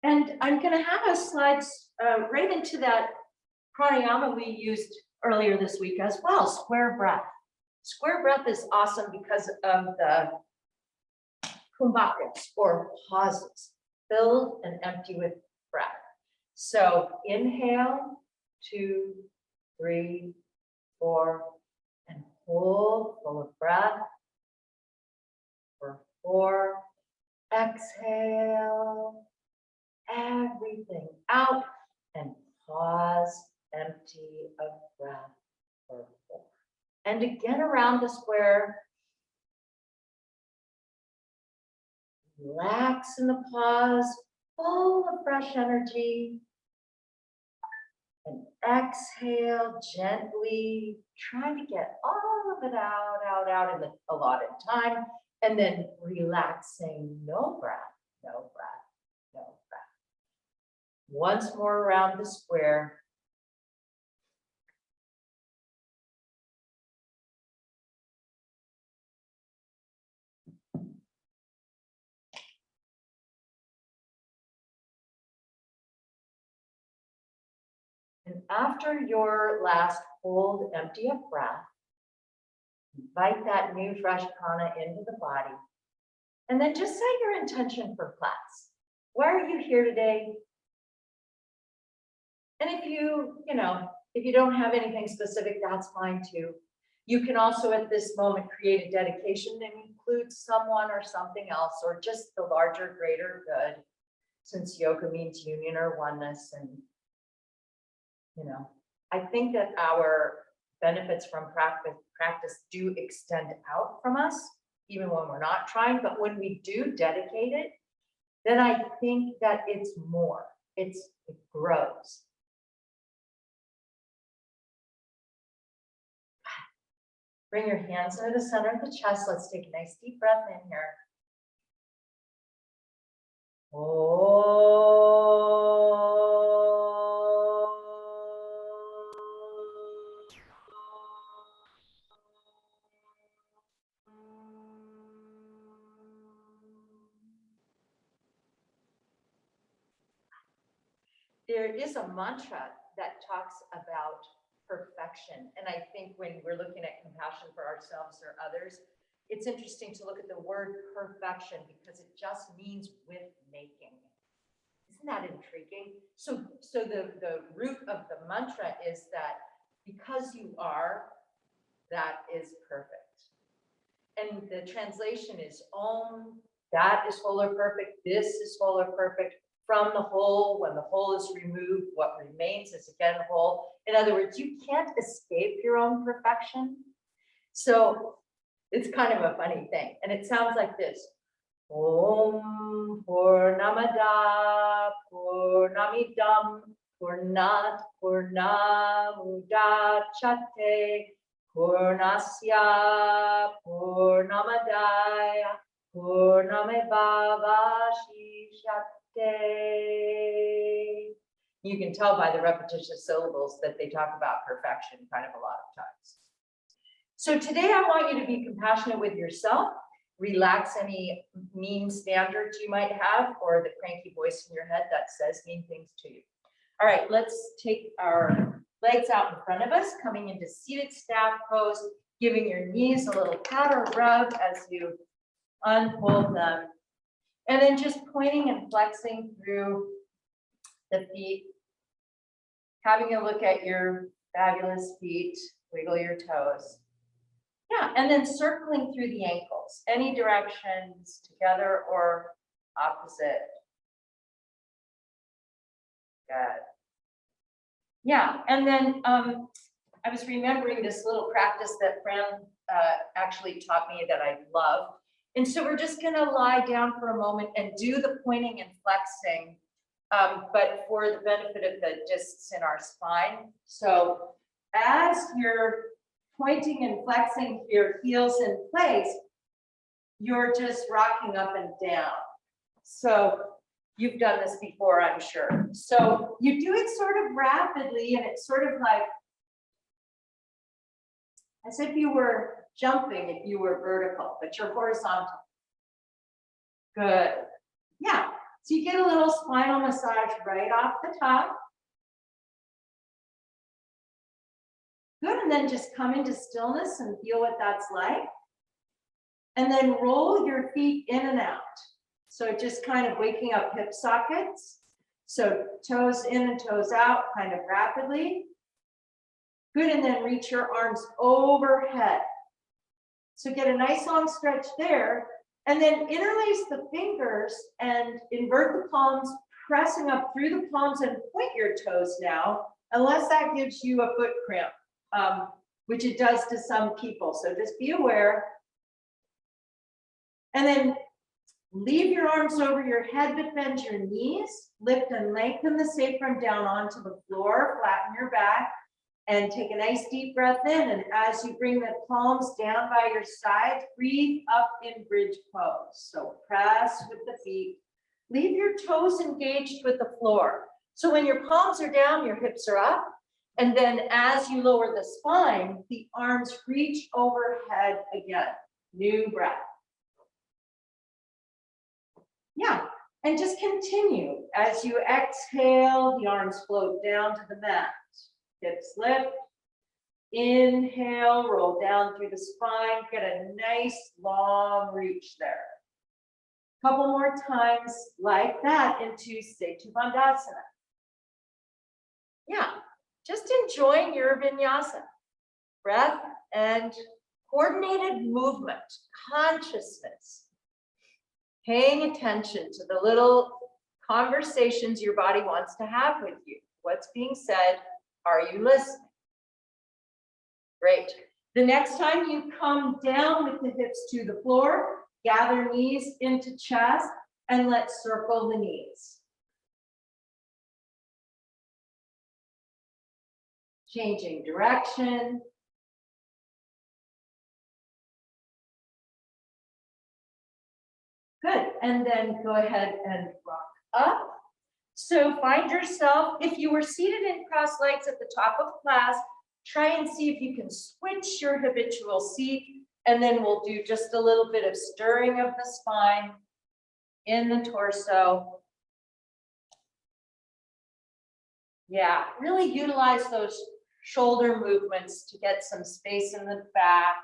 And I'm going to have us slides right into that pranayama we used earlier this week as well, square breath. Square breath is awesome because of the kumbhakas, or pauses, filled and empty with breath. So inhale, 2, 3, 4, and hold full of breath for 4. Exhale everything out and pause, empty of breath for 4. And again around the square. Relax in the pause, full of fresh energy. And exhale gently, trying to get all of it out in the allotted time. And then relaxing, no breath, no breath, no breath. Once more around the square. And after your last hold, empty of breath, invite that new fresh prana into the body. And then just set your intention for class. Why are you here today? And if you don't have anything specific, that's fine too. You can also at this moment create a dedication that includes someone or something else, or just the larger, greater good, since yoga means union or oneness. And I think that our benefits from practice do extend out from us, even when we're not trying. But when we do dedicate it, then I think that it's more. It grows. Bring your hands into the center of the chest. Let's take a nice deep breath in here. There is a mantra that talks about perfection. And I think when we're looking at compassion for ourselves or others, it's interesting to look at the word perfection because it just means with making. Isn't that intriguing? So the root of the mantra is that because you are, that is perfect. And the translation is Om, that is whole or perfect, this is whole or perfect. From the whole, when the whole is removed, what remains is again whole. In other words, you can't escape your own perfection. So it's kind of a funny thing. And it sounds like this. Om Purnamada Purnamidam Purnat Purnamudachyate Purnasya Purnamadaya Purnamevavashishyate. You can tell by the repetitious syllables that they talk about perfection kind of a lot of times. So today I want you to be compassionate with yourself, relax any mean standards you might have or the cranky voice in your head that says mean things to you. All right, let's take our legs out in front of us, coming into seated staff pose, giving your knees a little pat or rub as you unfold them. And then just pointing and flexing through the feet, having a look at your fabulous feet, wiggle your toes. Yeah, and then circling through the ankles, any directions, together or opposite. Good. Yeah, and then I was remembering this little practice that Fran actually taught me that I love. And so we're just going to lie down for a moment and do the pointing and flexing, but for the benefit of the discs in our spine. So as you're pointing and flexing your heels in place, you're just rocking up and down. So you've done this before, I'm sure. So you do it sort of rapidly, and it's sort of like as if you were jumping if you were vertical, but you're horizontal. Good. Yeah. So you get a little spinal massage right off the top. Good, and then just come into stillness and feel what that's like. And then roll your feet in and out. So just kind of waking up hip sockets. So toes in and toes out, kind of rapidly. Good, and then reach your arms overhead. So get a nice long stretch there, and then interlace the fingers and invert the palms, pressing up through the palms, and point your toes now, unless that gives you a foot cramp, which it does to some people. So just be aware. And then leave your arms over your head, but bend your knees, lift and lengthen the sacrum down onto the floor, flatten your back, and take a nice deep breath in. And as you bring the palms down by your side, breathe up in bridge pose. So press with the feet. Leave your toes engaged with the floor. So when your palms are down, your hips are up. And then as you lower the spine, the arms reach overhead again. New breath. Yeah, and just continue. As you exhale, the arms float down to the mat. Hips lift. Inhale, roll down through the spine. Get a nice long reach there. Couple more times like that into Setu Bandhasana. Yeah, just enjoying your vinyasa. Breath and coordinated movement, consciousness. Paying attention to the little conversations your body wants to have with you. What's being said? Are you listening? Great. The next time you come down with the hips to the floor, gather knees into chest, and let's circle the knees. Changing direction. Good, and then go ahead and rock up. So find yourself, if you were seated in cross legs at the top of class, try and see if you can switch your habitual seat, and then we'll do just a little bit of stirring of the spine in the torso. Yeah, really utilize those shoulder movements to get some space in the back.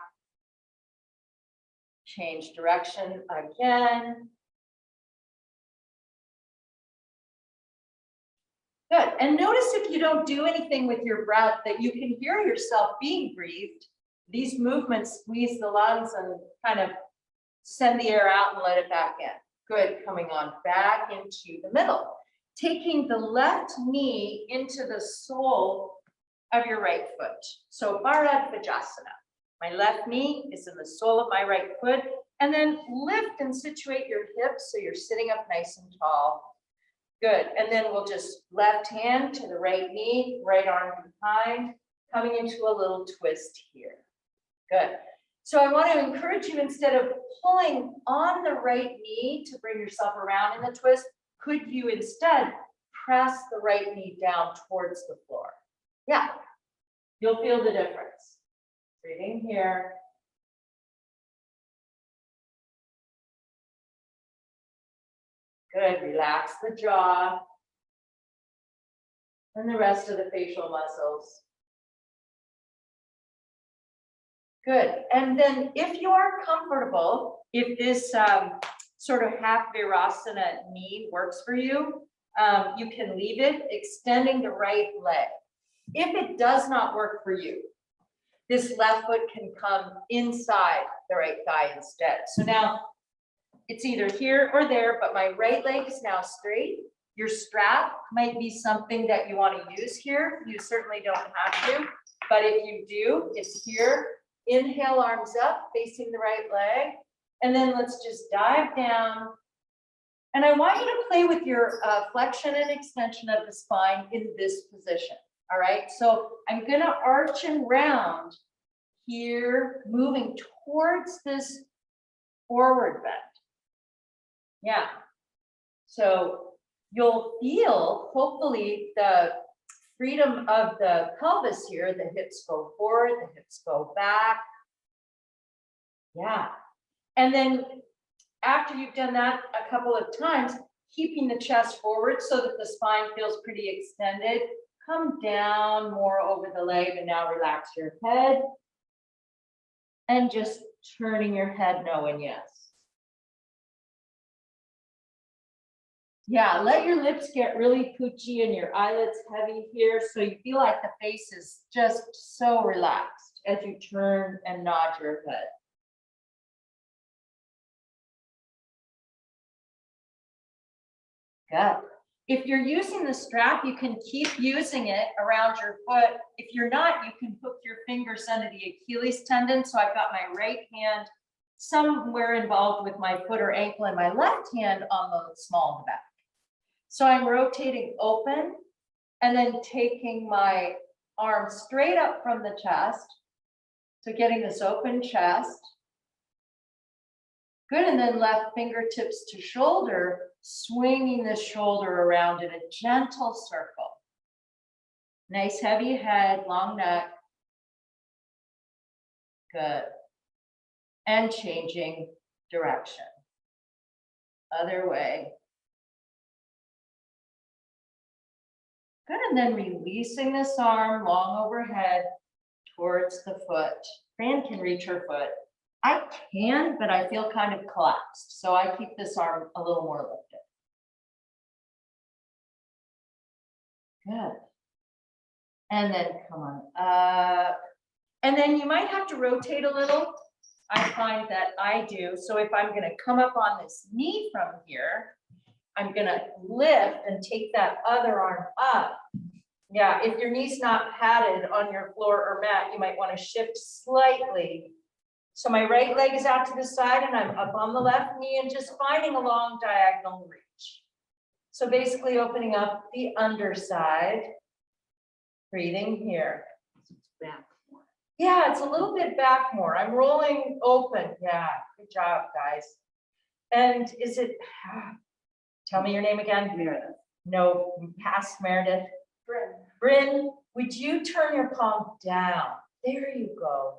Change direction again. Good, and notice if you don't do anything with your breath that you can hear yourself being breathed. These movements squeeze the lungs and kind of send the air out and let it back in. Good, coming on back into the middle. Taking the left knee into the sole of your right foot. So Bharadvajasana. My left knee is in the sole of my right foot, and then lift and situate your hips so you're sitting up nice and tall. Good, and then we'll just left hand to the right knee, right arm behind, coming into a little twist here. Good. So I want to encourage you, instead of pulling on the right knee to bring yourself around in the twist, could you instead press the right knee down towards the floor? Yeah, you'll feel the difference. Breathing here. Good, relax the jaw and the rest of the facial muscles. Good, and then if you are comfortable, if this sort of half Virasana knee works for you, you can leave it, extending the right leg. If it does not work for you, this left foot can come inside the right thigh instead. So now it's either here or there, but my right leg is now straight. Your strap might be something that you want to use here. You certainly don't have to, but if you do, it's here. Inhale, arms up, facing the right leg. And then let's just dive down. And I want you to play with your flexion and extension of the spine in this position. All right, so I'm gonna arch and round here, moving towards this forward bend. Yeah, so you'll feel, hopefully, the freedom of the pelvis here. The hips go forward, the hips go back. Yeah, and then after you've done that a couple of times, keeping the chest forward so that the spine feels pretty extended. Come down more over the leg and now relax your head. And just turning your head no and yes. Yeah, let your lips get really poochy and your eyelids heavy here so you feel like the face is just so relaxed as you turn and nod your head. Good. If you're using the strap, you can keep using it around your foot. If you're not, you can hook your fingers under the Achilles tendon. So I've got my right hand somewhere involved with my foot or ankle and my left hand on the small of the back. So I'm rotating open and then taking my arm straight up from the chest. So getting this open chest. Good, and then left fingertips to shoulder, swinging the shoulder around in a gentle circle. Nice heavy head, long neck. Good. And changing direction. Other way. Good, and then releasing this arm long overhead towards the foot. Fran can reach her foot. I can, but I feel kind of collapsed. So I keep this arm a little more lifted. Good. And then come on up. And then you might have to rotate a little. I find that I do. So if I'm going to come up on this knee from here, I'm going to lift and take that other arm up. Yeah, if your knee's not padded on your floor or mat, you might want to shift slightly. So my right leg is out to the side and I'm up on the left knee and just finding a long diagonal reach. So basically opening up the underside, breathing here. Back more. Yeah, it's a little bit back more. I'm rolling open. Yeah, good job, guys. And is it, tell me your name again. Meredith. No, past Meredith. Bryn. Bryn, would you turn your palm down? There you go.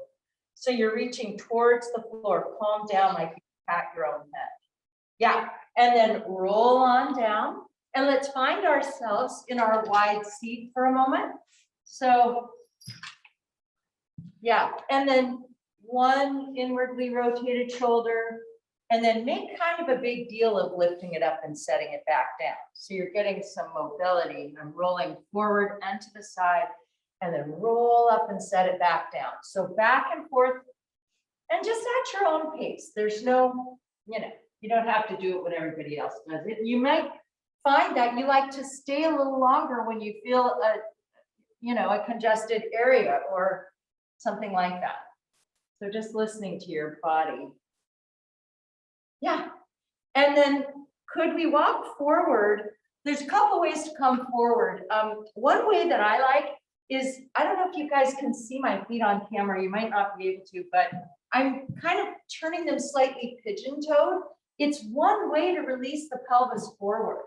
So you're reaching towards the floor, palm down like you pat your own head. Yeah, and then roll on down. And let's find ourselves in our wide seat for a moment. So, yeah, and then one inwardly rotated shoulder, and then make kind of a big deal of lifting it up and setting it back down. So you're getting some mobility. I'm rolling forward and to the side, and then roll up and set it back down. So back and forth, and just at your own pace. There's no, you don't have to do it when everybody else does it. You might find that you like to stay a little longer when you feel a congested area or something like that. So just listening to your body. Yeah, and then could we walk forward? There's a couple ways to come forward. One way that I like is, I don't know if you guys can see my feet on camera, you might not be able to, but I'm kind of turning them slightly pigeon-toed. It's one way to release the pelvis forward.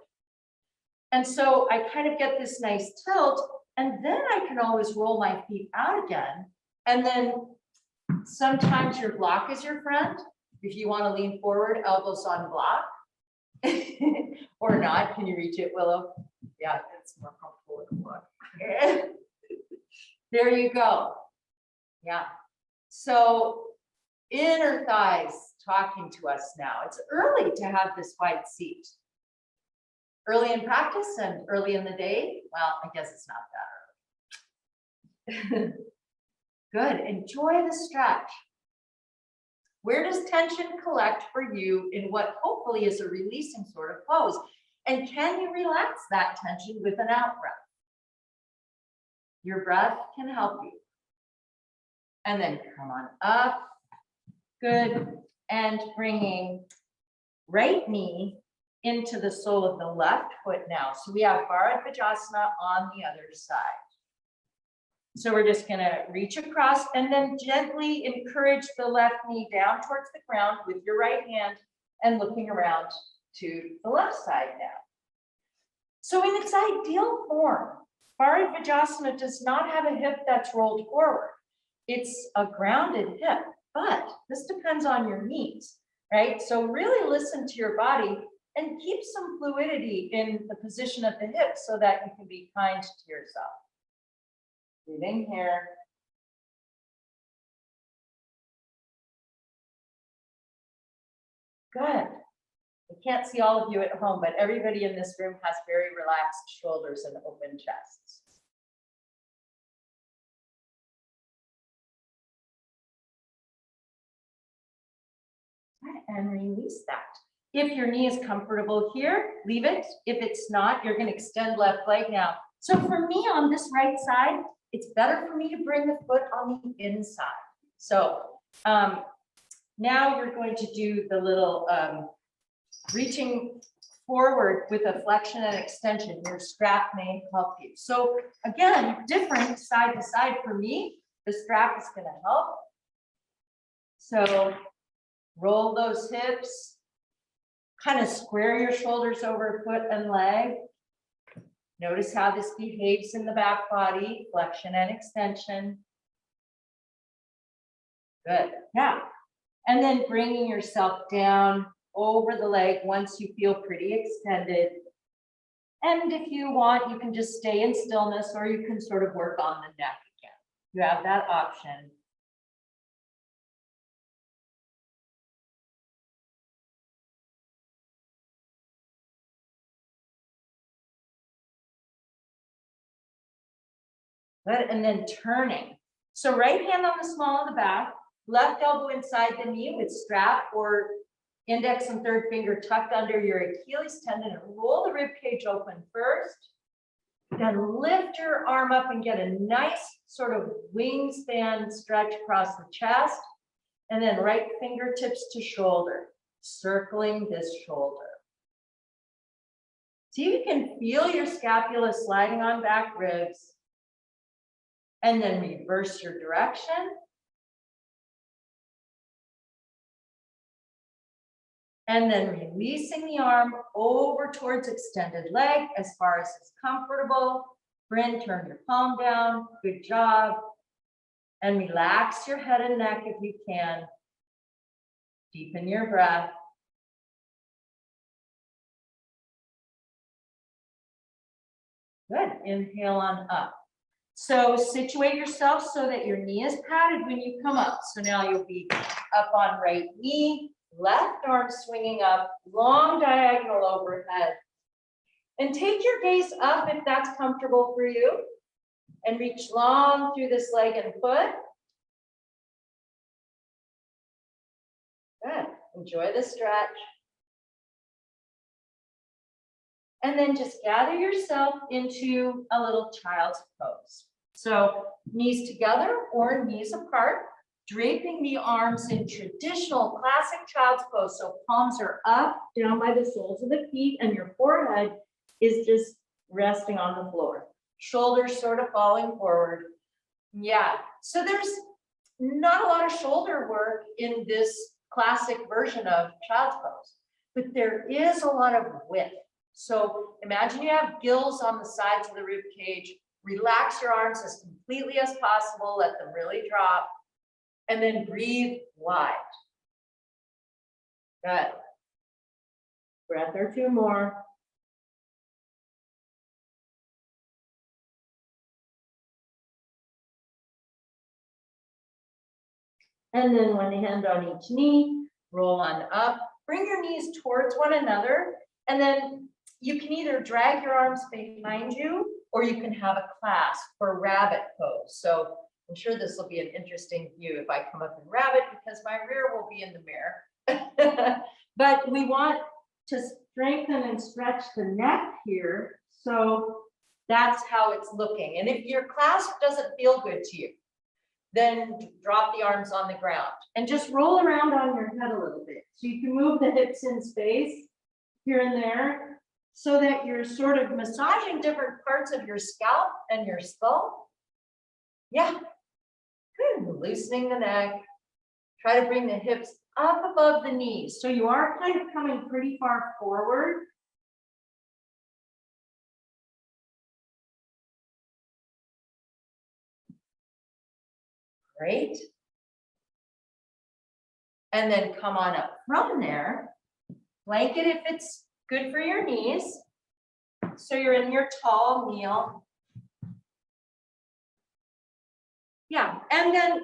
And so I kind of get this nice tilt, and then I can always roll my feet out again. And then sometimes your block is your friend. If you want to lean forward, elbows on block. Or not, can you reach it, Willow? Yeah, it's more comfortable with the block. There you go. Yeah. So inner thighs talking to us now. It's early to have this wide seat. Early in practice and early in the day. Well, I guess it's not that early. Good. Enjoy the stretch. Where does tension collect for you in what hopefully is a releasing sort of pose? And can you relax that tension with an out breath? Your breath can help you. And then come on up. Good. And bringing right knee into the sole of the left foot now. So we have Utkatasana on the other side. So we're just going to reach across and then gently encourage the left knee down towards the ground with your right hand and looking around to the left side now. So in its ideal form, Utkatasana does not have a hip that's rolled forward. It's a grounded hip, but this depends on your knees, right? So really listen to your body And keep some fluidity in the position of the hips so that you can be kind to yourself. Breathing here. Good. I can't see all of you at home, but everybody in this room has very relaxed shoulders and open chests. And release that. If your knee is comfortable here, leave it. If it's not, you're going to extend left leg now. So for me on this right side, it's better for me to bring the foot on the inside. So now you're going to do the little reaching forward with a flexion and extension. Your strap may help you. So again, different side to side for me. The strap is going to help. So roll those hips. Kind of square your shoulders over foot and leg. Notice how this behaves in the back body, flexion and extension. Good, yeah. And then bringing yourself down over the leg once you feel pretty extended. And if you want, you can just stay in stillness or you can sort of work on the neck again. You have that option. Good, and then turning. So right hand on the small of the back, left elbow inside the knee with strap or index and third finger tucked under your Achilles tendon and roll the rib cage open first. Then lift your arm up and get a nice sort of wingspan stretch across the chest. And then right fingertips to shoulder, circling this shoulder. See if you can feel your scapula sliding on back ribs. And then reverse your direction. And then releasing the arm over towards extended leg as far as it's comfortable. Bryn, turn your palm down. Good job. And relax your head and neck if you can. Deepen your breath. Good. Inhale on up. So situate yourself so that your knee is padded when you come up. So now you'll be up on right knee, left arm swinging up, long diagonal overhead. And take your gaze up if that's comfortable for you. And reach long through this leg and foot. Good. Enjoy the stretch. And then just gather yourself into a little child's pose. So knees together or knees apart, draping the arms in traditional classic child's pose. So palms are up, down by the soles of the feet, and your forehead is just resting on the floor. Shoulders sort of falling forward. Yeah, so there's not a lot of shoulder work in this classic version of child's pose, but there is a lot of width. So imagine you have gills on the sides of the rib cage. Relax your arms as completely as possible. Let them really drop. And then breathe wide. Good. Breath or two more. And then one hand on each knee. Roll on up. Bring your knees towards one another. And then you can either drag your arms behind you or you can have a clasp for rabbit pose. So I'm sure this will be an interesting view if I come up in rabbit because my rear will be in the mirror. But we want to strengthen and stretch the neck here. So that's how it's looking. And if your clasp doesn't feel good to you, then drop the arms on the ground and just roll around on your head a little bit. So you can move the hips in space here and there so that you're sort of massaging different parts of your scalp and your skull. Yeah, good. Loosening the neck. Try to bring the hips up above the knees. So you are kind of coming pretty far forward. Great. And then come on up from there. Blanket if it's Good for your knees. So you're in your tall kneel. Yeah, and then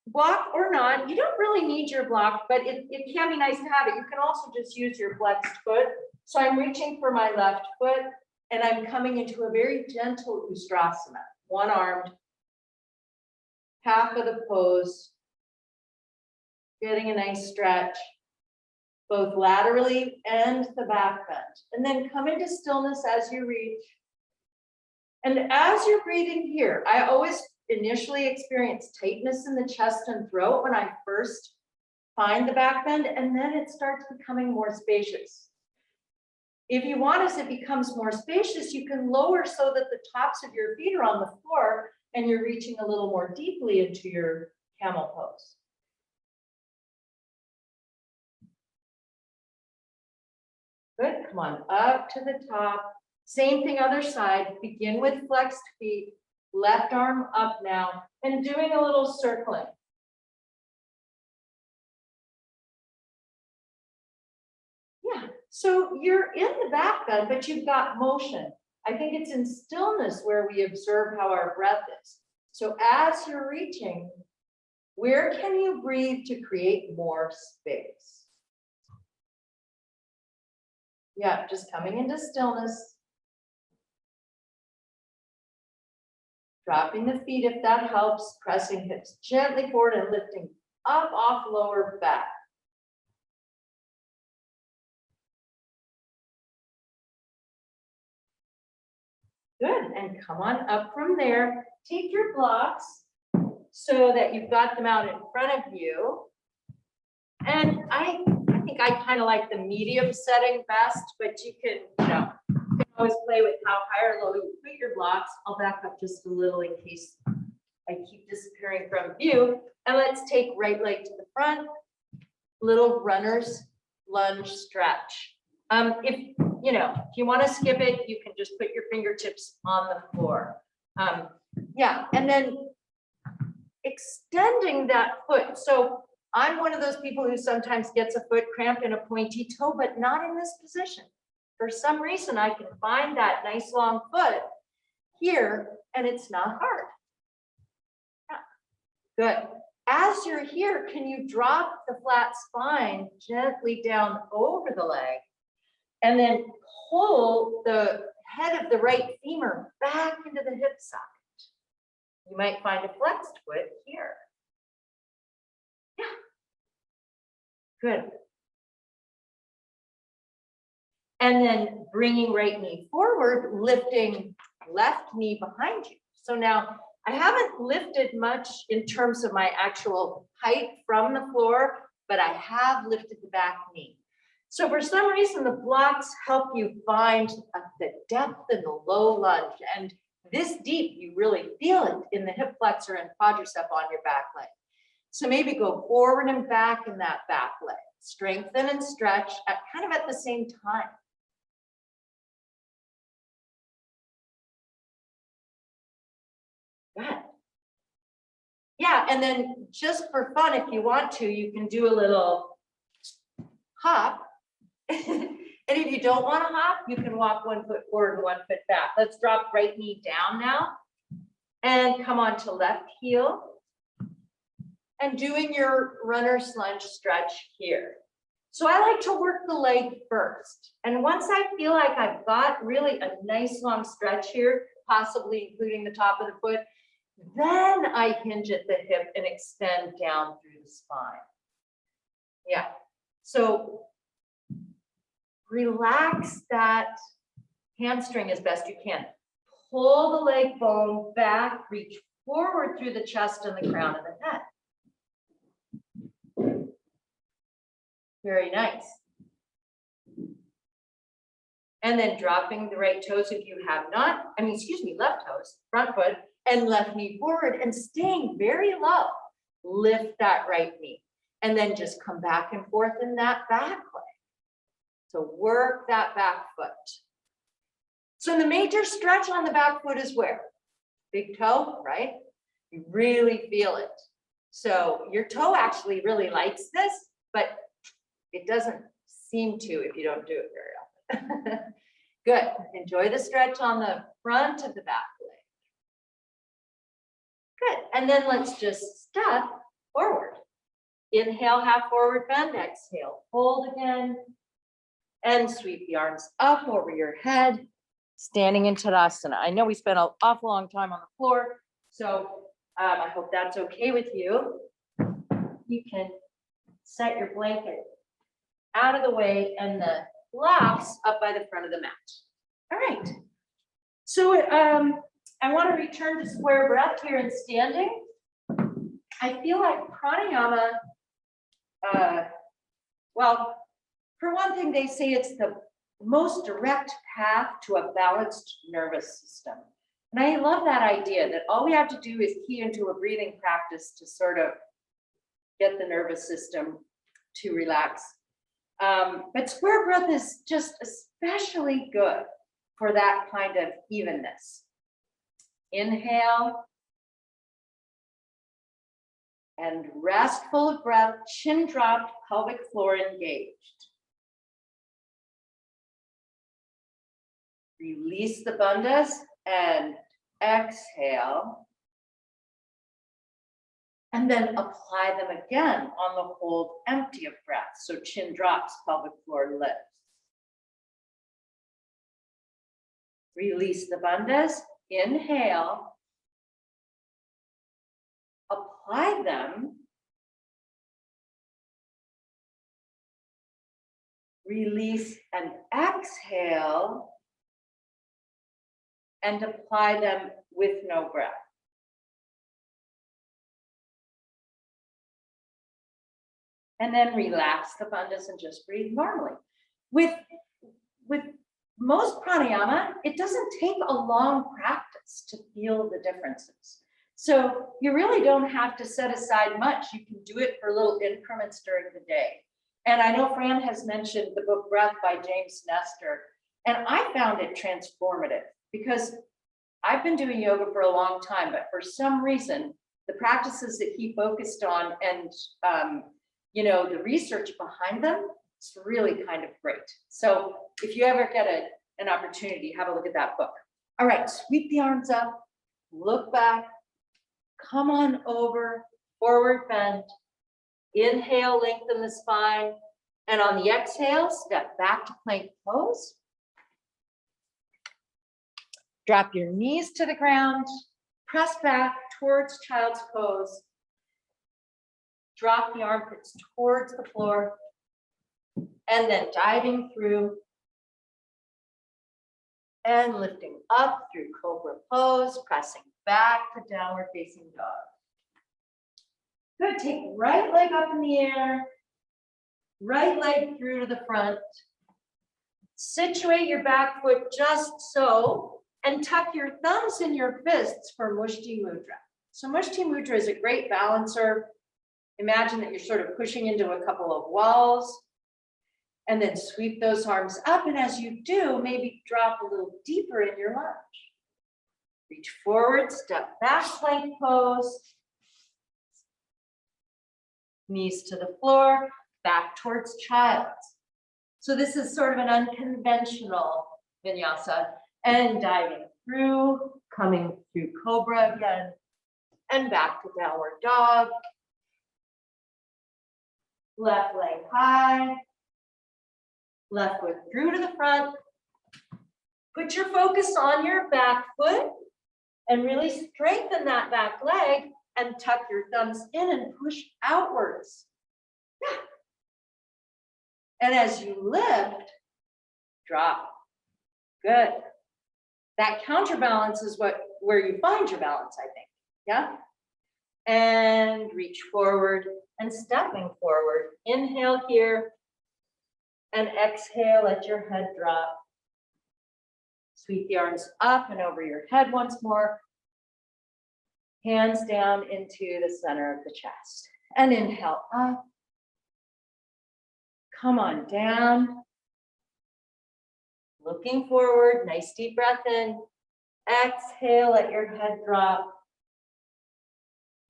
block or not, you don't really need your block, but it can be nice to have it. You can also just use your flexed foot. So I'm reaching for my left foot and I'm coming into a very gentle Utkatasana, one-armed, half of the pose, getting a nice stretch, both laterally and the back bend. And then come into stillness as you reach. And as you're breathing here, I always initially experience tightness in the chest and throat when I first find the back bend, and then it starts becoming more spacious. If you want, as it becomes more spacious, you can lower so that the tops of your feet are on the floor and you're reaching a little more deeply into your camel pose. Good, come on up to the top. Same thing other side, begin with flexed feet, left arm up now, and doing a little circling. Yeah, so you're in the back bend, but you've got motion. I think it's in stillness where we observe how our breath is. So as you're reaching, where can you breathe to create more space? Yeah, just coming into stillness. Dropping the feet if that helps, pressing hips gently forward and lifting up off lower back. Good, and come on up from there. Take your blocks so that you've got them out in front of you. And I think I kind of like the medium setting best, but you can always play with how high or low you put your blocks. I'll back up just a little in case I keep disappearing from view. And let's take right leg to the front, little runner's lunge stretch. If you want to skip it, you can just put your fingertips on the floor. Yeah, and then extending that foot. So I'm one of those people who sometimes gets a foot cramp in a pointy toe, but not in this position. For some reason, I can find that nice long foot here, and it's not hard. Yeah. Good. As you're here, can you drop the flat spine gently down over the leg, and then pull the head of the right femur back into the hip socket? You might find a flexed foot here. Yeah. Good. And then bringing right knee forward, lifting left knee behind you. So now I haven't lifted much in terms of my actual height from the floor, but I have lifted the back knee. So for some reason, the blocks help you find the depth in the low lunge. And this deep, you really feel it in the hip flexor and quadricep on your back leg. So maybe go forward and back in that back leg. Strengthen and stretch at kind of at the same time. Good. Yeah, and then just for fun, if you want to, you can do a little hop. And if you don't want to hop, you can walk 1 foot forward and 1 foot back. Let's drop right knee down now. And come on to left heel. And doing your runner's lunge stretch here. So I like to work the leg first. And once I feel like I've got really a nice long stretch here, possibly including the top of the foot, then I hinge at the hip and extend down through the spine. Yeah. So relax that hamstring as best you can. Pull the leg bone back, reach forward through the chest and the crown of the head. Very nice. And then dropping the right toes if you have not, left toes, front foot, and left knee forward and staying very low. Lift that right knee. And then just come back and forth in that back leg. So work that back foot. So the major stretch on the back foot is where? Big toe, right? You really feel it. So your toe actually really likes this, but it doesn't seem to if you don't do it very often. Good. Enjoy the stretch on the front of the back leg. Good. And then let's just step forward. Inhale, half forward bend. Exhale, fold again. And sweep the arms up over your head. Standing in Utkatasana. I know we spent an awful long time on the floor, so I hope that's okay with you. You can set your blanket out of the way and the blocks up by the front of the mat. All right. So I want to return to square breath here in standing. I feel like pranayama, well, for one thing, they say it's the most direct path to a balanced nervous system. And I love that idea that all we have to do is key into a breathing practice to sort of get the nervous system to relax. But square breath is just especially good for that kind of evenness. Inhale. And restful of breath, chin dropped, pelvic floor engaged. Release the bandhas and exhale. And then apply them again on the hold empty of breath. So chin drops, pelvic floor lifts. Release the bandhas, inhale. Apply them. Release and exhale. And apply them with no breath. And then relax the bandhas and just breathe normally. With most pranayama, it doesn't take a long practice to feel the differences. So you really don't have to set aside much. You can do it for little increments during the day. And I know Fran has mentioned the book Breath by James Nestor, and I found it transformative because I've been doing yoga for a long time, but for some reason, the practices that he focused on and the research behind them, it's really kind of great. So if you ever get an opportunity, have a look at that book. All right, sweep the arms up, look back, come on over, forward bend. Inhale, lengthen the spine. And on the exhale, step back to plank pose. Drop your knees to the ground. Press back towards child's pose. Drop the armpits towards the floor. And then diving through and lifting up through cobra pose, pressing back to downward facing dog. Good, take right leg up in the air, right leg through to the front. Situate your back foot just so, and tuck your thumbs in your fists for Mushti Mudra. So Mushti Mudra is a great balancer. Imagine that you're sort of pushing into a couple of walls, and then sweep those arms up. And as you do, maybe drop a little deeper in your lunge. Reach forward, step back, plank pose. Knees to the floor, back towards child's. So this is sort of an unconventional vinyasa. And diving through, coming through cobra again, and back to downward dog. Left leg high. Left foot through to the front. Put your focus on your back foot and really strengthen that back leg and tuck your thumbs in and push outwards. Yeah. And as you lift, drop. Good. That counterbalance is where you find your balance, I think. Yeah. And reach forward and stepping forward. Inhale here. And exhale, let your head drop. Sweep the arms up and over your head once more. Hands down into the center of the chest. And inhale up. Come on down. Looking forward, nice deep breath in. Exhale, let your head drop.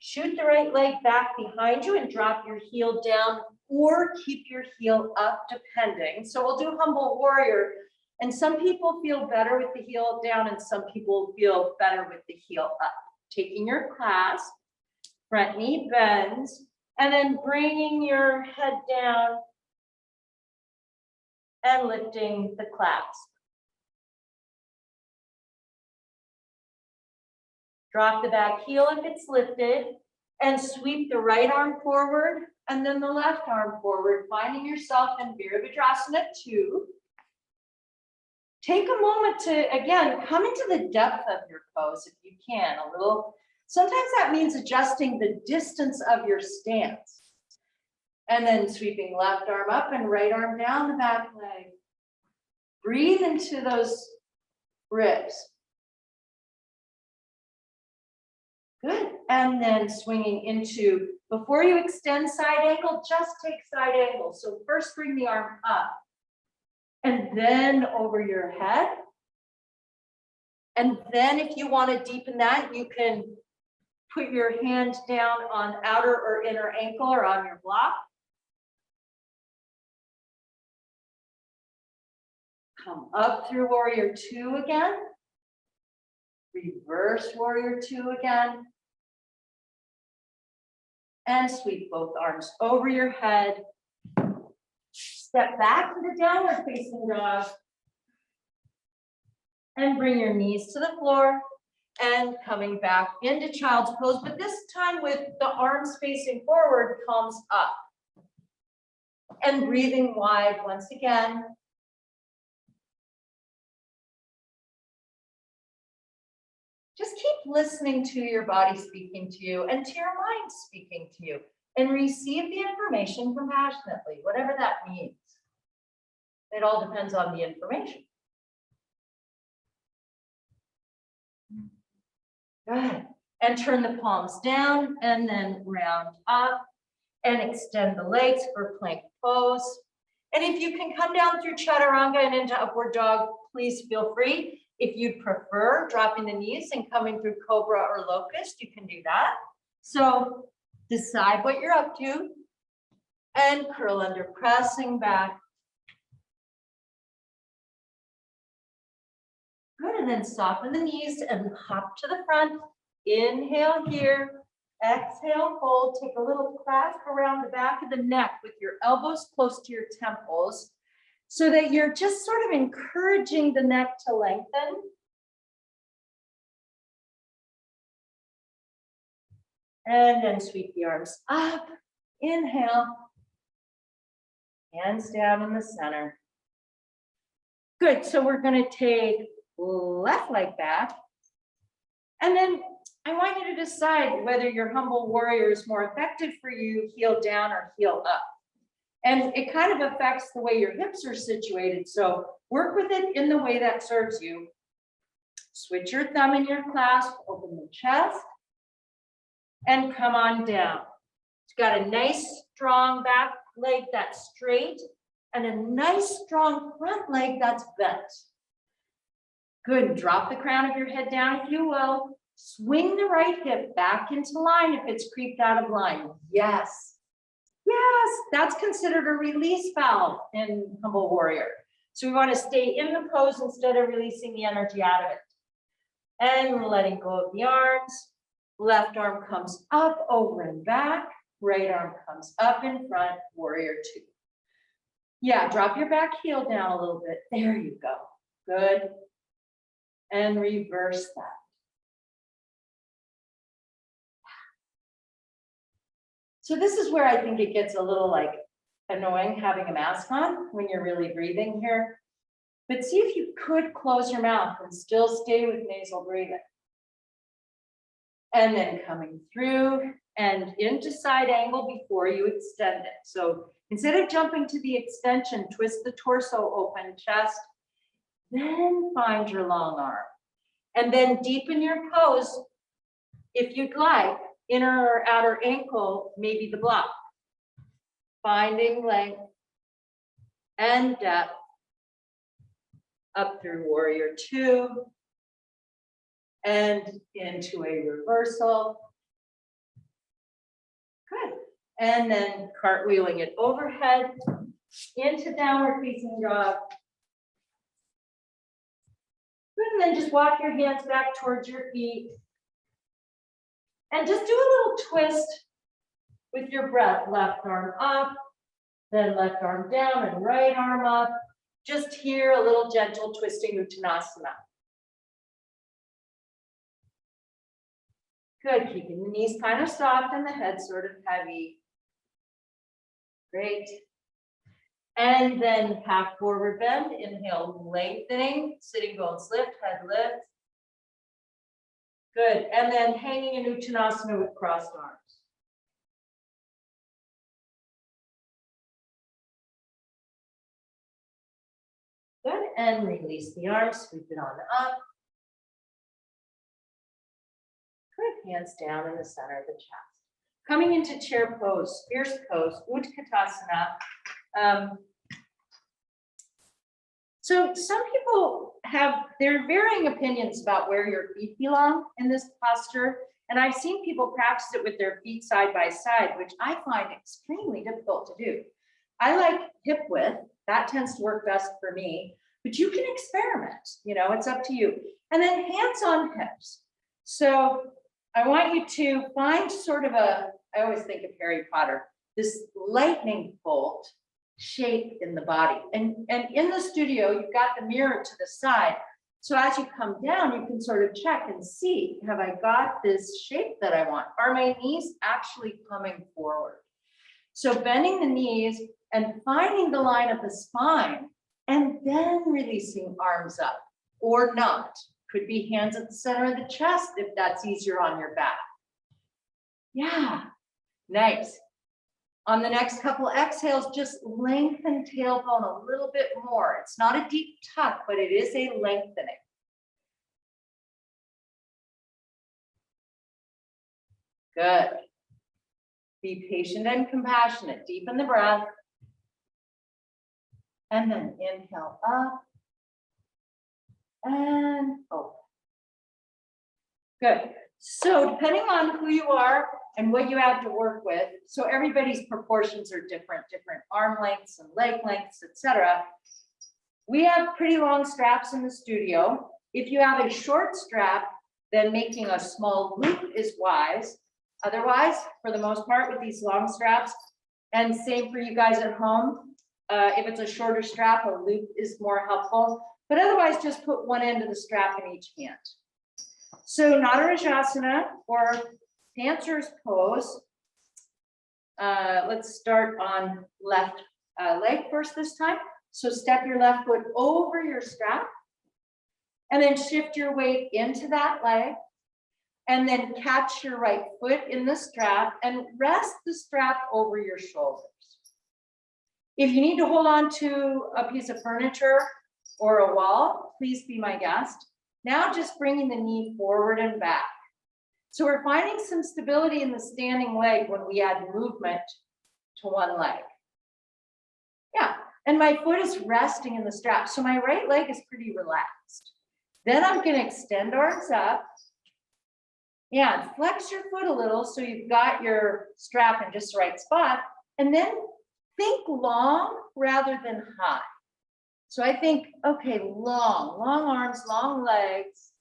Shoot the right leg back behind you and drop your heel down or keep your heel up depending. So we'll do humble warrior. And some people feel better with the heel down and some people feel better with the heel up. Taking your clasp, front knee bends, and then bringing your head down and lifting the clasp. Drop the back heel if it's lifted and sweep the right arm forward and then the left arm forward, finding yourself in Virabhadrasana 2. Take a moment to, again, come into the depth of your pose if you can, a little. Sometimes that means adjusting the distance of your stance. And then sweeping left arm up and right arm down the back leg. Breathe into those ribs. Good. And then swinging into, before you extend side angle, just take side angle. So first bring the arm up and then over your head. And then if you want to deepen that, you can put your hand down on outer or inner ankle or on your block. Come up through warrior 2 again. Reverse warrior 2 again. And sweep both arms over your head. Step back to the downward facing dog. And bring your knees to the floor. And coming back into child's pose, but this time with the arms facing forward, palms up. And breathing wide once again. Just keep listening to your body speaking to you and to your mind speaking to you and receive the information compassionately, whatever that means. It all depends on the information. Good. And turn the palms down and then round up and extend the legs for plank pose. And if you can come down through chaturanga and into upward dog, please feel free. If you'd prefer dropping the knees and coming through cobra or locust, you can do that. So decide what you're up to and curl under, pressing back. Good, and then soften the knees and hop to the front. Inhale here, exhale, fold. Take a little clasp around the back of the neck with your elbows close to your temples so that you're just sort of encouraging the neck to lengthen. And then sweep the arms up. Inhale, hands down in the center. Good, so we're gonna take left leg back. And then I want you to decide whether your humble warrior is more effective for you, heel down or heel up. And it kind of affects the way your hips are situated. So work with it in the way that serves you. Switch your thumb in your clasp, open the chest, and come on down. It's got a nice strong back leg that's straight and a nice strong front leg that's bent. Good, drop the crown of your head down if you will. Swing the right hip back into line if it's creeped out of line. Yes. Yes, that's considered a release valve in humble warrior. So we want to stay in the pose instead of releasing the energy out of it. And letting go of the arms. Left arm comes up, over and back. Right arm comes up in front, warrior 2. Yeah, drop your back heel down a little bit. There you go. Good. And reverse that. So this is where I think it gets a little like annoying having a mask on when you're really breathing here. But see if you could close your mouth and still stay with nasal breathing. And then coming through and into side angle before you extend it. So instead of jumping to the extension, twist the torso open, chest, then find your long arm. And then deepen your pose if you'd like. Inner or outer ankle, maybe the block. Finding length and depth up through warrior 2 and into a reversal. And then cartwheeling it overhead into downward facing dog. And then just walk your hands back towards your feet. And just do a little twist with your breath. Left arm up, then left arm down and right arm up. Just here, a little gentle twisting Uttanasana. Good, keeping the knees kind of soft and the head sort of heavy. Great. And then half forward bend, inhale, lengthening, sitting bones lift, head lift. Good, and then hanging in Uttanasana with crossed arms. Good, and release the arms, sweep it on up. Good, hands down in the center of the chest. Coming into chair pose, fierce pose, Utkatasana. So some people have their varying opinions about where your feet belong in this posture. And I've seen people practice it with their feet side by side, which I find extremely difficult to do. I like hip width, that tends to work best for me, but you can experiment, it's up to you. And then hands on hips. So I want you to find sort of I always think of Harry Potter, this lightning bolt shape in the body. And in the studio, you've got the mirror to the side. So as you come down, you can sort of check and see, have I got this shape that I want? Are my knees actually coming forward? So bending the knees and finding the line of the spine and then releasing arms up or not. Could be hands at the center of the chest if that's easier on your back. Yeah, nice. On the next couple exhales, just lengthen tailbone a little bit more. It's not a deep tuck, but it is a lengthening. Good. Be patient and compassionate. Deepen the breath. And then inhale up. And open. Good. So depending on who you are and what you have to work with, so everybody's proportions are different arm lengths and leg lengths, etc. We have pretty long straps in the studio. If you have a short strap, then making a small loop is wise. Otherwise, for the most part with these long straps, and same for you guys at home, if it's a shorter strap, a loop is more helpful. But otherwise, just put one end of the strap in each hand. So Natarajasana or Dancer's Pose. Let's start on left leg first this time. So step your left foot over your strap and then shift your weight into that leg and then catch your right foot in the strap and rest the strap over your shoulders. If you need to hold on to a piece of furniture or a wall, please be my guest. Now just bringing the knee forward and back. So we're finding some stability in the standing leg when we add movement to one leg. Yeah, and my foot is resting in the strap. So my right leg is pretty relaxed. Then I'm gonna extend arms up. Yeah, flex your foot a little so you've got your strap in just the right spot. And then think long rather than high. So I think, okay, long arms, long legs.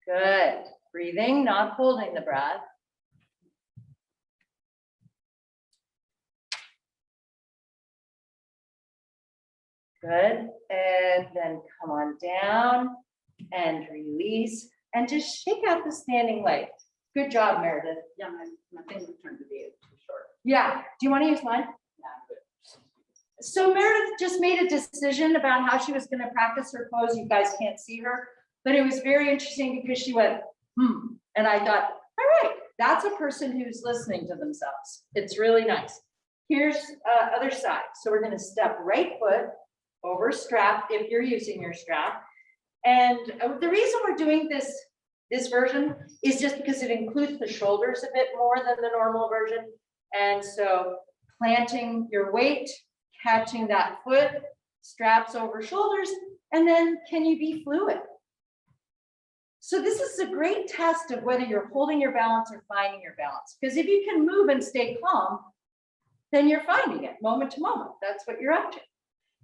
Good. Breathing, not holding the breath. Good. And then come on down and release and just shake out the standing leg. Good job, Meredith. Yeah, my thing turned to be too short. Yeah. Do you want to use mine? Yeah, good. So Meredith just made a decision about how she was going to practice her pose. You guys can't see her, but it was very interesting because she went, and I thought, all right, that's a person who's listening to themselves. It's really nice. Here's other side. So we're going to step right foot over strap if you're using your strap. And the reason we're doing this version is just because it includes the shoulders a bit more than the normal version. And so planting your weight, catching that foot, straps over shoulders, and then can you be fluid? So this is a great test of whether you're holding your balance or finding your balance. Because if you can move and stay calm, then you're finding it moment to moment. That's what you're up to.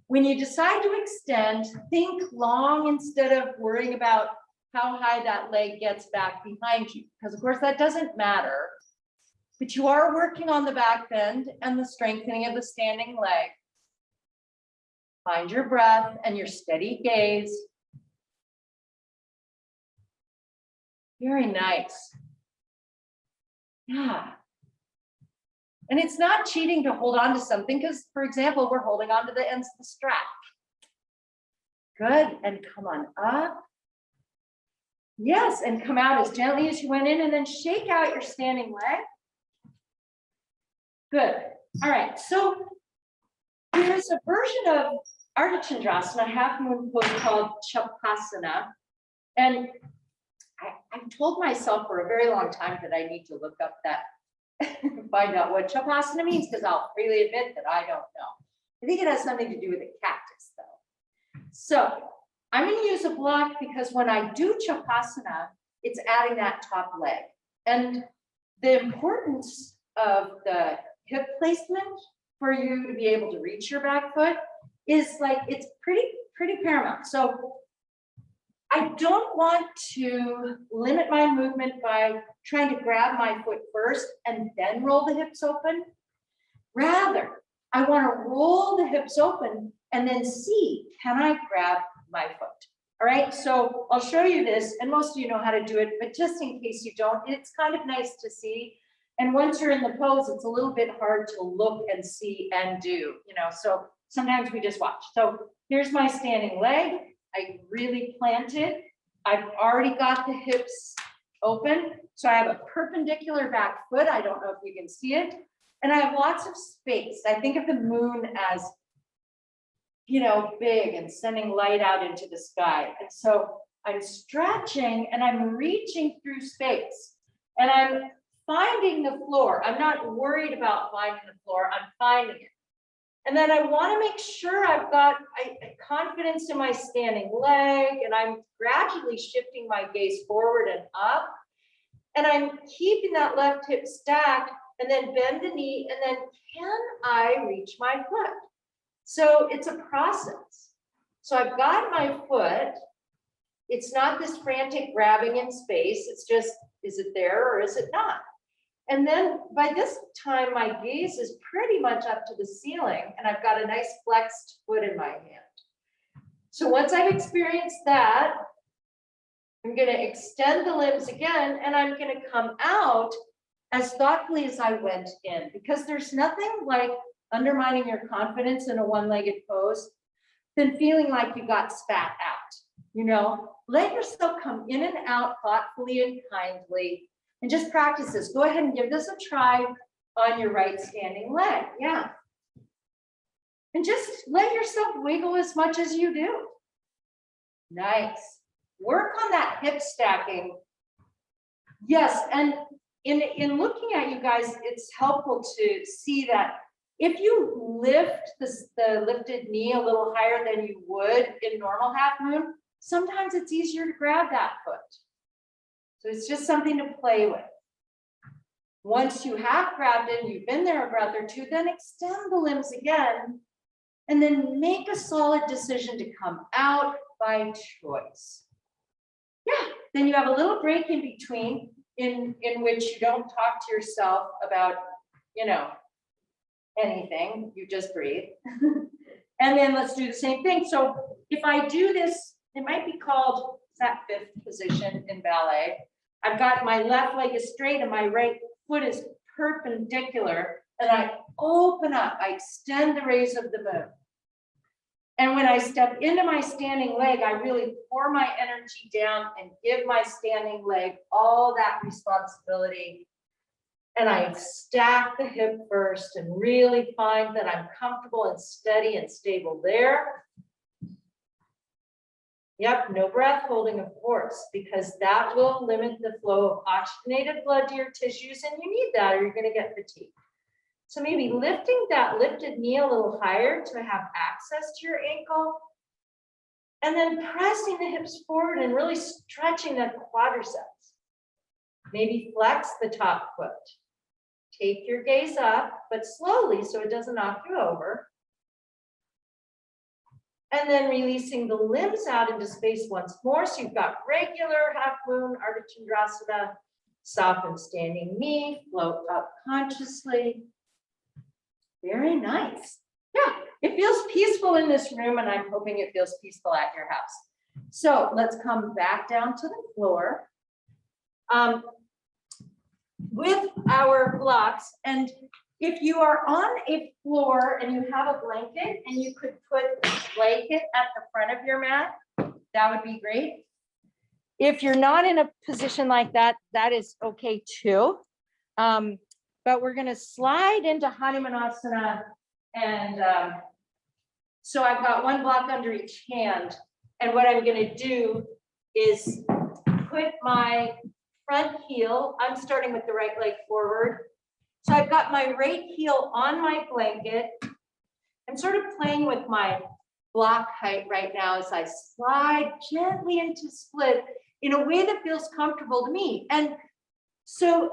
When you decide to extend, think long instead of worrying about how high that leg gets back behind you. Because of course that doesn't matter, but you are working on the back bend and the strengthening of the standing leg. Find your breath and your steady gaze. Very nice. Yeah. And it's not cheating to hold on to something because, for example, we're holding on to the ends of the strap. Good. And come on up. Yes. And come out as gently as you went in and then shake out your standing leg. Good. All right. So there's a version of Ardha Chandrasana, half moon pose called Champasana. And I've told myself for a very long time that I need to look up that, find out what Champasana means, because I'll freely admit that I don't know. I think it has something to do with a cactus, though. So I'm going to use a block because when I do Champasana, it's adding that top leg. And the importance of the hip placement for you to be able to reach your back foot is like, it's pretty paramount. So I don't want to limit my movement by trying to grab my foot first and then roll the hips open. Rather, I want to roll the hips open and then see, can I grab my foot? All right, so I'll show you this, and most of you know how to do it, but just in case you don't, it's kind of nice to see. And once you're in the pose, it's a little bit hard to look and see and do, you know, so sometimes we just watch. So here's my standing leg. I really planted. I've already got the hips open. So I have a perpendicular back foot. I don't know if you can see it. And I have lots of space. I think of the moon as, you know, big and sending light out into the sky. And so I'm stretching and I'm reaching through space. And I'm finding the floor. I'm not worried about finding the floor. I'm finding it. And then I want to make sure I've got confidence in my standing leg, and I'm gradually shifting my gaze forward and up. And I'm keeping that left hip stacked, and then bend the knee, and then can I reach my foot? So it's a process. So I've got my foot. It's not this frantic grabbing in space. It's just, is it there or is it not? And then by this time, my gaze is pretty much up to the ceiling, and I've got a nice flexed foot in my hand. So once I've experienced that, I'm going to extend the limbs again, and I'm going to come out as thoughtfully as I went in, because there's nothing like undermining your confidence in a one-legged pose than feeling like you got spat out. You know, let yourself come in and out thoughtfully and kindly. And just practice this. Go ahead and give this a try on your right standing leg. Yeah. And just let yourself wiggle as much as you do. Nice. Work on that hip stacking. Yes, and in looking at you guys, it's helpful to see that if you lift the lifted knee a little higher than you would in normal half moon, sometimes it's easier to grab that foot. So it's just something to play with. Once you have grabbed it and you've been there a breath or two, then extend the limbs again, and then make a solid decision to come out by choice. Yeah, then you have a little break in between in which you don't talk to yourself about, you know, anything, you just breathe. And then let's do the same thing. So if I do this, it might be called that fifth position in ballet. I've got my left leg is straight and my right foot is perpendicular, and I open up, I extend the rays of the moon. And when I step into my standing leg, I really pour my energy down and give my standing leg all that responsibility. And I stack the hip first and really find that I'm comfortable and steady and stable there. Yep, no breath holding, of course, because that will limit the flow of oxygenated blood to your tissues, and you need that or you're going to get fatigued. So maybe lifting that lifted knee a little higher to have access to your ankle. And then pressing the hips forward and really stretching the quadriceps. Maybe flex the top foot. Take your gaze up, but slowly so it doesn't knock you over. And then releasing the limbs out into space once more. So you've got regular half moon, Ardha Chandrasana, soften standing knee, float up consciously. Very nice. Yeah, it feels peaceful in this room, and I'm hoping it feels peaceful at your house. So let's come back down to the floor. With our blocks, and if you are on a floor and you have a blanket and you could put a blanket at the front of your mat, that would be great. If you're not in a position like that, that is okay too. But we're going to slide into Hanumanasana, and so I've got one block under each hand, and what I'm going to do is put my front heel, I'm starting with the right leg forward. So I've got my right heel on my blanket. I'm sort of playing with my block height right now as I slide gently into split in a way that feels comfortable to me. And so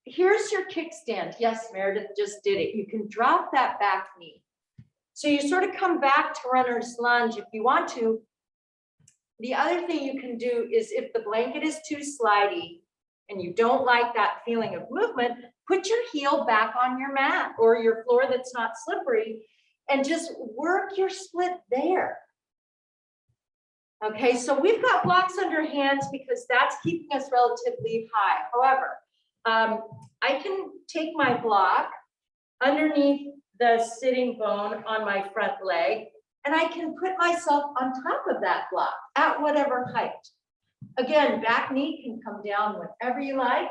here's your kickstand. Yes, Meredith just did it. You can drop that back knee. So you sort of come back to runner's lunge if you want to. The other thing you can do is if the blanket is too slidey, and you don't like that feeling of movement, put your heel back on your mat or your floor that's not slippery and just work your split there. Okay, so we've got blocks under hands because that's keeping us relatively high. However, I can take my block underneath the sitting bone on my front leg, and I can put myself on top of that block at whatever height. Again, back knee can come down whenever you like,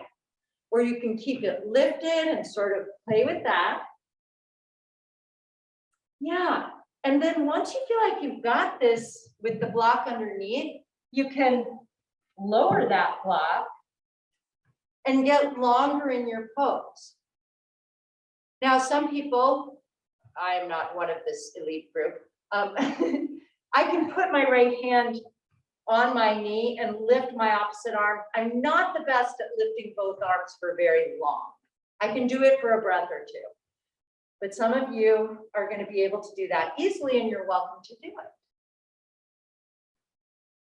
or you can keep it lifted and sort of play with that. Yeah, and then once you feel like you've got this with the block underneath, you can lower that block and get longer in your pose. Now, some people, I am not one of this elite group, I can put my right hand on my knee and lift my opposite arm. I'm not the best at lifting both arms for very long. I can do it for a breath or two, but some of you are going to be able to do that easily, and you're welcome to do it.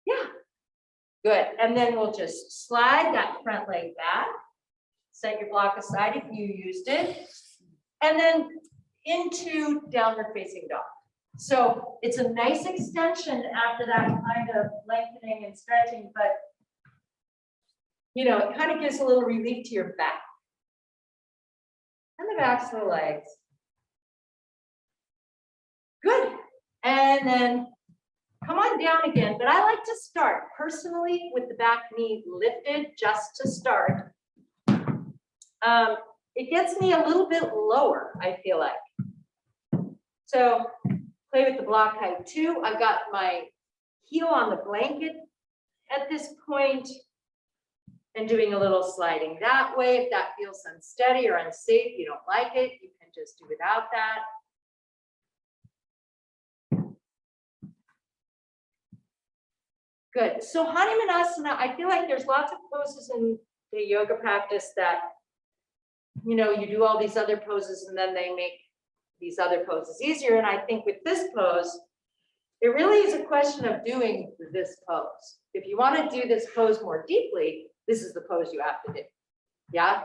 Yeah, good. And then we'll just slide that front leg back, set your block aside if you used it, and then into downward facing dog. So it's a nice extension after that kind of lengthening and stretching, but you know, it kind of gives a little relief to your back and the backs of the legs. Good. And then come on down again, but I like to start personally with the back knee lifted just to start. It gets me a little bit lower, I feel like. So play with the block height too. I've got my heel on the blanket at this point and doing a little sliding that way. If that feels unsteady or unsafe, you don't like it, you can just do without that. Good. So Hanumanasana, I feel like there's lots of poses in the yoga practice that, you know, you do all these other poses and then they make these other poses easier. And I think with this pose, it really is a question of doing this pose. If you want to do this pose more deeply, this is the pose you have to do. Yeah.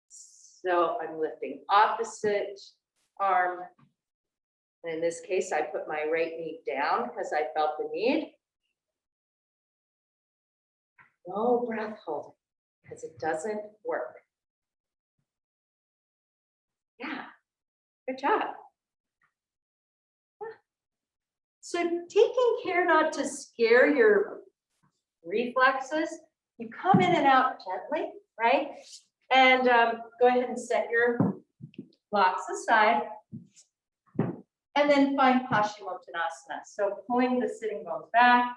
So I'm lifting opposite arm. And in this case, I put my right knee down because I felt the need. No breath holding because it doesn't work. Yeah, good job. Yeah. So taking care not to scare your reflexes, you come in and out gently, right? And go ahead and set your blocks aside. And then find Paschimottanasana. So pulling the sitting bones back,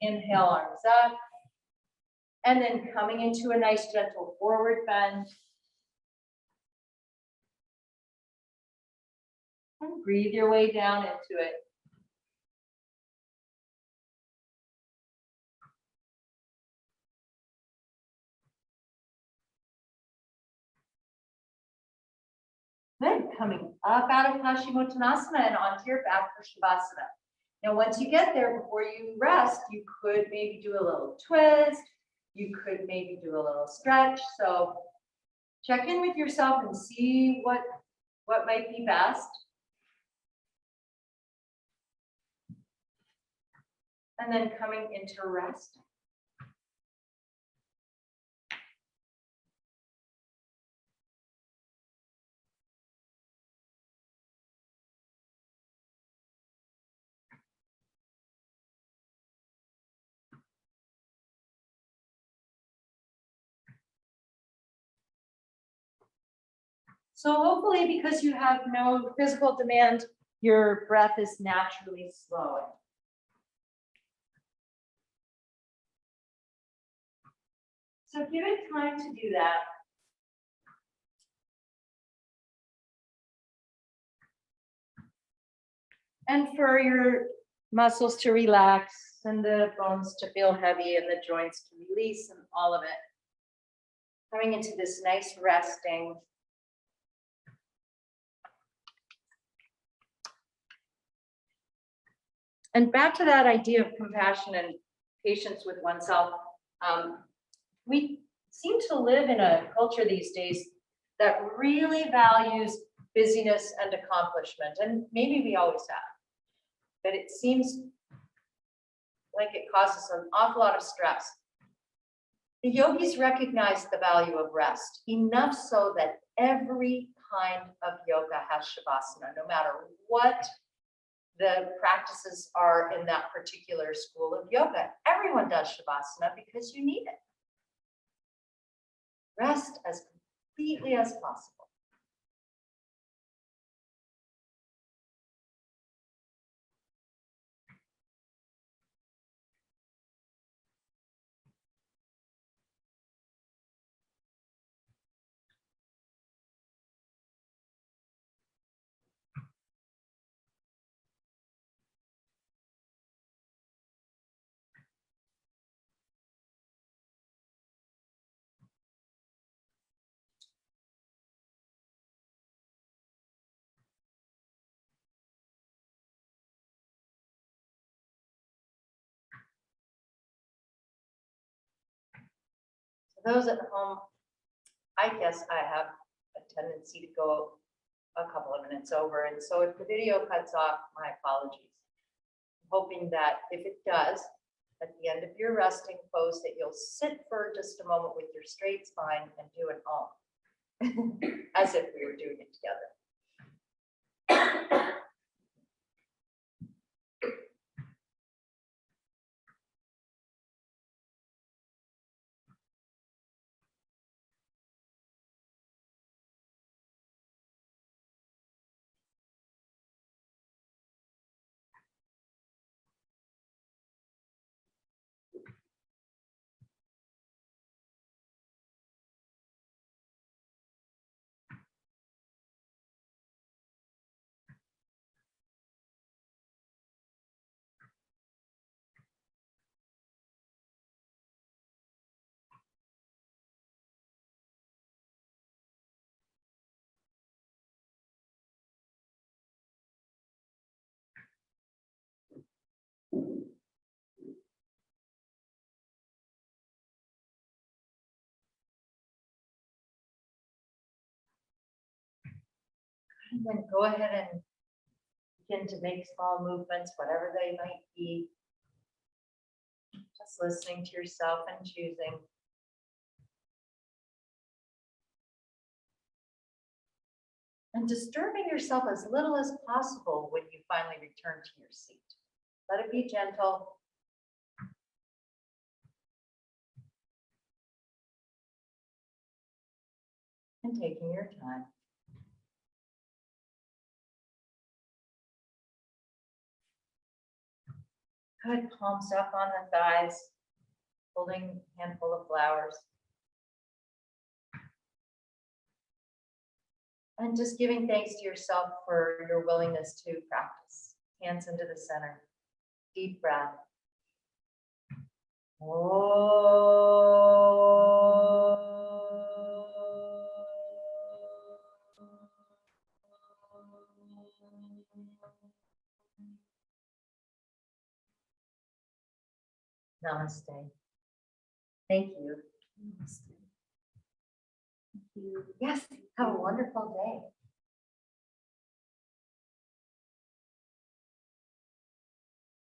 inhale, arms up, and then coming into a nice gentle forward bend. And breathe your way down into it. coming up out of Hanumanasana and onto your back for Shavasana. Now, once you get there, before you rest, you could maybe do a little twist. You could maybe do a little stretch. So check in with yourself and see what might be best. And then coming into rest. So hopefully, because you have no physical demand, your breath is naturally slowing. So give it time to do that. And for your muscles to relax and the bones to feel heavy and the joints to release and all of it. Coming into this nice resting. And back to that idea of compassion and patience with oneself. We seem to live in a culture these days that really values busyness and accomplishment, and maybe we always have. But it seems like it causes an awful lot of stress. The yogis recognize the value of rest, enough so that every kind of yoga has Shavasana, no matter what the practices are in that particular school of yoga. Everyone does Shavasana because you need it. Rest as completely as possible. Those at home, I guess I have a tendency to go a couple of minutes over. And so if the video cuts off, my apologies. I'm hoping that if it does, at the end of your resting pose, that you'll sit for just a moment with your straight spine and do an Om, as if we were doing it together. And then go ahead and begin to make small movements, whatever they might be. Just listening to yourself and choosing. And disturbing yourself as little as possible when you finally return to your seat. Let it be gentle. And taking your time. Good, palms up on the thighs, holding a handful of flowers. And just giving thanks to yourself for your willingness to practice. Hands into the center. Deep breath. Namaste. Thank you. Yes, have a wonderful day.